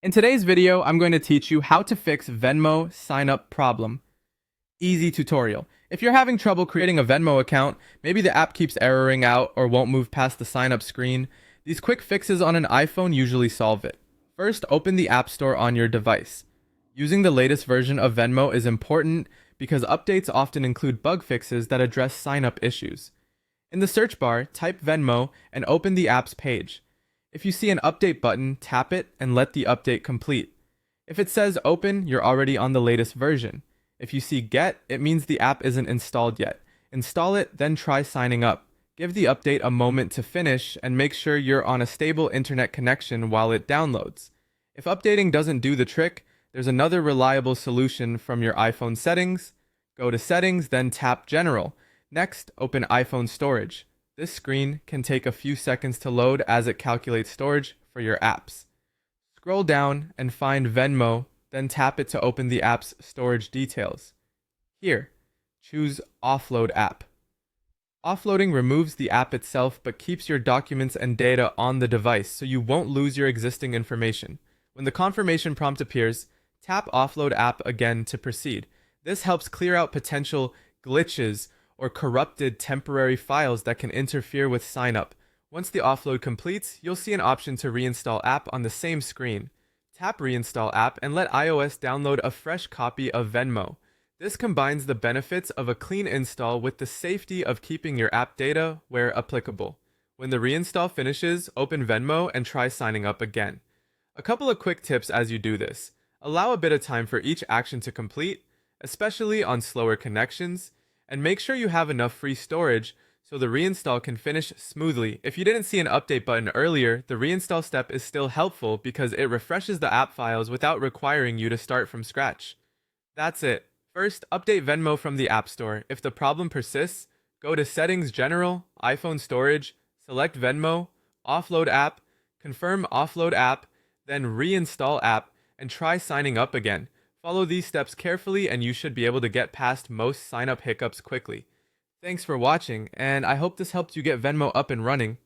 In today's video, I'm going to teach you how to fix Venmo sign up problem. Easy tutorial. If you're having trouble creating a Venmo account, maybe the app keeps erroring out or won't move past the sign up screen, these quick fixes on an iPhone usually solve it. First, open the App Store on your device. Using the latest version of Venmo is important because updates often include bug fixes that address sign up issues. In the search bar, type Venmo and open the app's page. If you see an update button, tap it and let the update complete. If it says open, you're already on the latest version. If you see get, it means the app isn't installed yet. Install it, then try signing up. Give the update a moment to finish and make sure you're on a stable internet connection while it downloads. If updating doesn't do the trick, there's another reliable solution from your iPhone settings. Go to settings, then tap general. Next, open iPhone storage. This screen can take a few seconds to load as it calculates storage for your apps. Scroll down and find Venmo, then tap it to open the app's storage details. Here, choose Offload App. Offloading removes the app itself but keeps your documents and data on the device so you won't lose your existing information. When the confirmation prompt appears, tap Offload App again to proceed. This helps clear out potential glitches or corrupted temporary files that can interfere with sign-up. Once the offload completes, you'll see an option to reinstall app on the same screen. Tap Reinstall App and let iOS download a fresh copy of Venmo. This combines the benefits of a clean install with the safety of keeping your app data where applicable. When the reinstall finishes, open Venmo and try signing up again. A couple of quick tips as you do this. Allow a bit of time for each action to complete, especially on slower connections, and make sure you have enough free storage so the reinstall can finish smoothly. If you didn't see an update button earlier, the reinstall step is still helpful because it refreshes the app files without requiring you to start from scratch. That's it. First, update Venmo from the App Store. If the problem persists, go to Settings General, iPhone Storage, select Venmo, Offload App, confirm Offload App, then reinstall app, and try signing up again. Follow these steps carefully and you should be able to get past most sign-up hiccups quickly. Thanks for watching, and I hope this helped you get Venmo up and running.